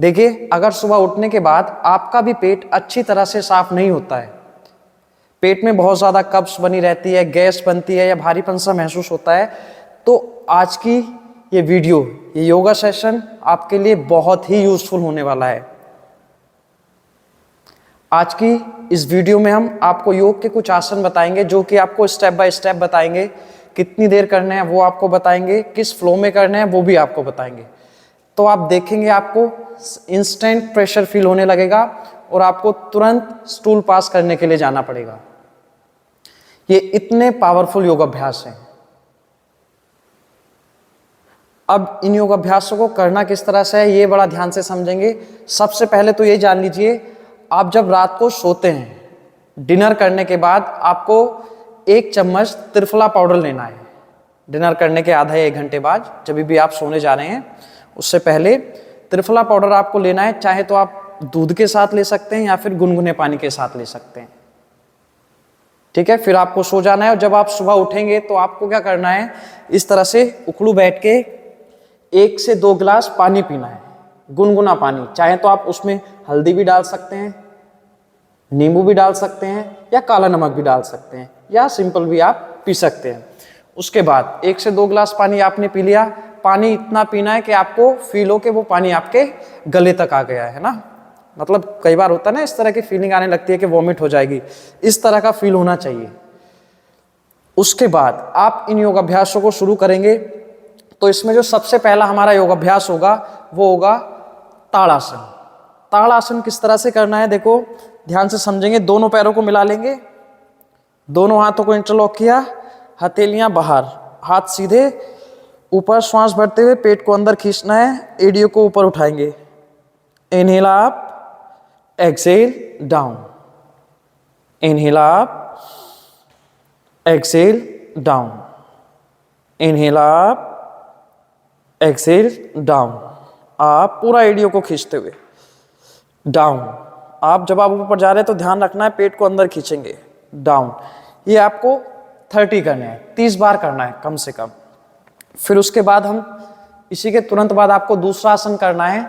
देखिए, अगर सुबह उठने के बाद आपका भी पेट अच्छी तरह से साफ नहीं होता है, पेट में बहुत ज़्यादा कब्ज बनी रहती है, गैस बनती है या भारीपन सा महसूस होता है, तो आज की ये वीडियो, ये योगा सेशन आपके लिए बहुत ही यूजफुल होने वाला है। आज की इस वीडियो में हम आपको योग के कुछ आसन बताएंगे जो कि आपको स्टेप बाय स्टेप बताएंगे, कितनी देर करना है वो आपको बताएंगे, किस फ्लो में करना है वो भी आपको बताएंगे। तो आप देखेंगे आपको इंस्टेंट प्रेशर फील होने लगेगा और आपको तुरंत स्टूल पास करने के लिए जाना पड़ेगा। ये इतने पावरफुल योग अभ्यास हैं। अब इन योग अभ्यासों को करना किस तरह से है ये बड़ा ध्यान से समझेंगे। सबसे पहले तो ये जान लीजिए, आप जब रात को सोते हैं, डिनर करने के बाद आपको 1 चम्मच त्रिफला पाउडर लेना है। डिनर करने के आधा या 1 घंटे बाद, जब भी आप सोने जा रहे हैं उससे पहले त्रिफला पाउडर आपको लेना है। चाहे तो आप दूध के साथ ले सकते हैं या फिर गुनगुने पानी के साथ ले सकते हैं। ठीक है, फिर आपको सो जाना है और जब आप सुबह उठेंगे तो आपको क्या करना है, इस तरह से उखड़ू बैठ के 1 से 2 गिलास पानी पीना है, गुनगुना पानी। चाहे तो आप उसमें हल्दी भी डाल सकते हैं, नींबू भी डाल सकते हैं या काला नमक भी डाल सकते हैं, या सिंपल भी आप पी सकते हैं। उसके बाद 1 से 2 गिलास पानी आपने पी लिया। पानी इतना पीना है कि आपको फील हो कि वो पानी आपके गले तक आ गया है ना। मतलब कई बार होता है ना, इस तरह की फीलिंग आने लगती है कि वॉमिट हो जाएगी, इस तरह का फील होना चाहिए। उसके बाद आप इन योग अभ्यासों को शुरू करेंगे। तो इसमें जो सबसे पहला हमारा योग अभ्यास होगा वो होगा ताड़ासन। ताड़ासन किस तरह से करना है, देखो ध्यान से समझेंगे। दोनों पैरों को मिला लेंगे, दोनों हाथों को इंटरलॉक किया, हथेलियां बाहर, हाथ सीधे ऊपर, श्वास भरते हुए पेट को अंदर खींचना है, एडियो को ऊपर उठाएंगे। Inhale up, exhale down, inhale up, exhale down, inhale up, exhale down. आप पूरा एडियो को खींचते हुए डाउन। आप जब आप ऊपर जा रहे हैं तो ध्यान रखना है पेट को अंदर खींचेंगे, डाउन। ये आपको 30 करने हैं, 30 बार करना है कम से कम। फिर उसके बाद हम इसी के तुरंत बाद आपको दूसरा आसन करना है,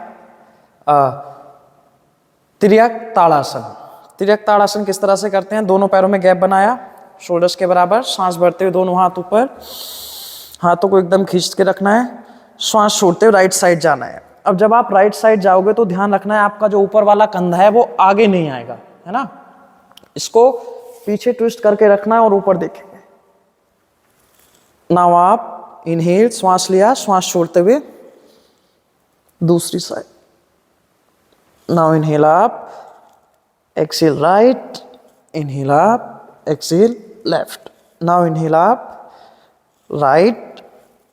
तिर्यक ताड़ासन। तिर्यक ताड़ासन किस तरह से करते हैं, दोनों पैरों में गैप बनाया, शोल्डर्स के बराबर, सांस भरते हुए दोनों हाथ ऊपर, हाथों को एकदम खींच के रखना है, श्वास छोड़ते हुए राइट साइड जाना है। अब जब आप राइट साइड जाओगे तो ध्यान रखना है आपका जो ऊपर वाला कंधा है वो आगे नहीं आएगा, है ना। इसको पीछे ट्विस्ट करके रखना है और ऊपर देखेंगे। नाउ आप इनहेल, श्वास लिया, श्वास छोड़ते हुए दूसरी side. Now inhale up, exhale right, inhale up, exhale left. Now inhale up, right,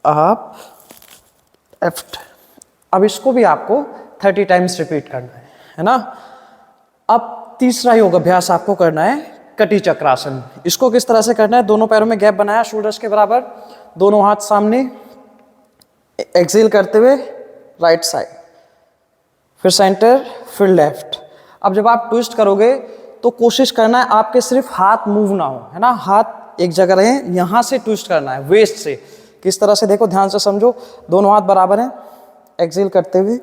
up, left. अब इसको भी आपको 30 टाइम्स रिपीट करना है ना। अब तीसरा योग अभ्यास आपको करना है कटी चक्रासन। इसको किस तरह से करना है, दोनों पैरों में गैप बनाया, शोल्डर्स के बराबर, दोनों हाथ सामने, एक्सहेल करते हुए राइट साइड, फिर सेंटर, फिर लेफ्ट। अब जब आप ट्विस्ट करोगे तो कोशिश करना है आपके सिर्फ हाथ मूव ना हो, है ना, हाथ एक जगह रहे। यहां से ट्विस्ट करना है, वेस्ट से। किस तरह से, देखो ध्यान से समझो, दोनों हाथ बराबर हैं, एक्सहेल करते हुए,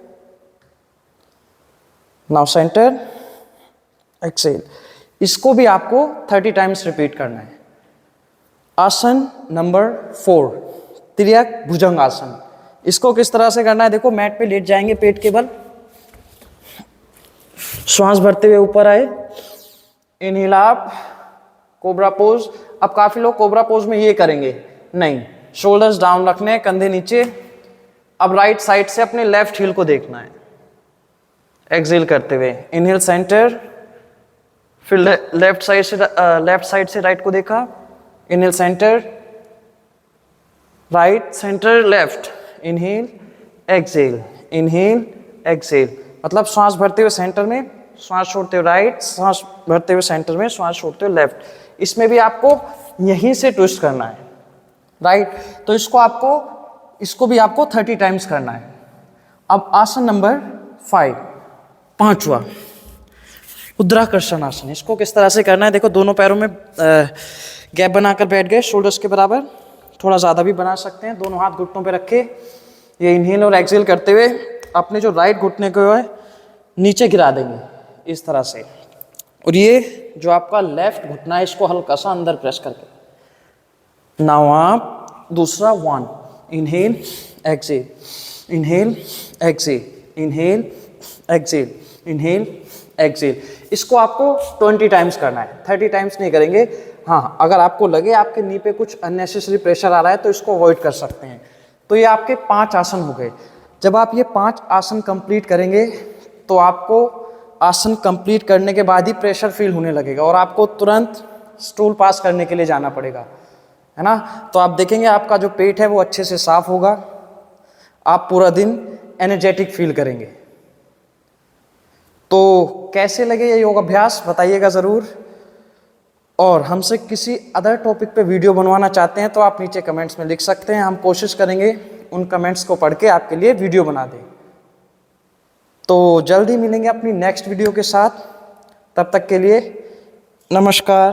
नाउ सेंटर, एक्सहेल। इसको भी आपको 30 टाइम्स रिपीट करना है। आसन नंबर 4, तिर्यक भुजंग आसन। इसको किस तरह से करना है, देखो मैट पे लेट जाएंगे पेट के बल, श्वास भरते हुए ऊपर आए, इनहेल अप, कोबरा पोज। अब काफी लोग कोबरा पोज में ये करेंगे, नहीं, शोल्डर्स डाउन रखने, कंधे नीचे। अब राइट साइड से अपने लेफ्ट हील को देखना है, एक्सहेल करते हुए, इनहेल सेंटर, फिर लेफ्ट साइड से राइट को देखा, inhale centre, right, centre, left, inhale, exhale, inhale, exhale. मतलब श्वास भरते हुए सेंटर में, श्वास छोड़ते हुए राइट, श्वास भरते हुए सेंटर में, श्वास छोड़ते हुए लेफ्ट। इसमें भी आपको यहीं से ट्विस्ट करना है, राइट। तो इसको भी आपको 30 टाइम्स करना है। अब आसन नंबर 5, 5वां, उद्राकर्षण आसन। इसको किस तरह से करना है, देखो दोनों पैरों में गैप बनाकर बैठ गए, शोल्डर्स के बराबर, थोड़ा ज़्यादा भी बना सकते हैं। दोनों हाथ घुटनों पे रखे, ये इनहेल और एक्सहेल करते हुए अपने जो राइट घुटने को है नीचे गिरा देंगे इस तरह से। और ये जो आपका लेफ्ट घुटना है इसको हल्का सा अंदर प्रेस करके। नाउ आप दूसरा 1 inhale exhale, inhale exhale, inhale exhale, inhale exhale. इसको आपको 20 टाइम्स करना है, 30 टाइम्स नहीं करेंगे। हाँ, अगर आपको लगे आपके नी पे कुछ अननेसेसरी प्रेशर आ रहा है तो इसको अवॉइड कर सकते हैं। तो ये आपके 5 आसन हो गए। जब आप ये 5 आसन कंप्लीट करेंगे तो आपको आसन कंप्लीट करने के बाद ही प्रेशर फील होने लगेगा और आपको तुरंत स्टूल पास करने के लिए जाना पड़ेगा, है ना। तो आप देखेंगे आपका जो पेट है वो अच्छे से साफ होगा, आप पूरा दिन एनर्जेटिक फील करेंगे। तो कैसे लगे ये योग अभ्यास बताइएगा ज़रूर। और हमसे किसी अदर टॉपिक पे वीडियो बनवाना चाहते हैं तो आप नीचे कमेंट्स में लिख सकते हैं, हम कोशिश करेंगे उन कमेंट्स को पढ़ के आपके लिए वीडियो बना दें। तो जल्द ही मिलेंगे अपनी नेक्स्ट वीडियो के साथ, तब तक के लिए नमस्कार।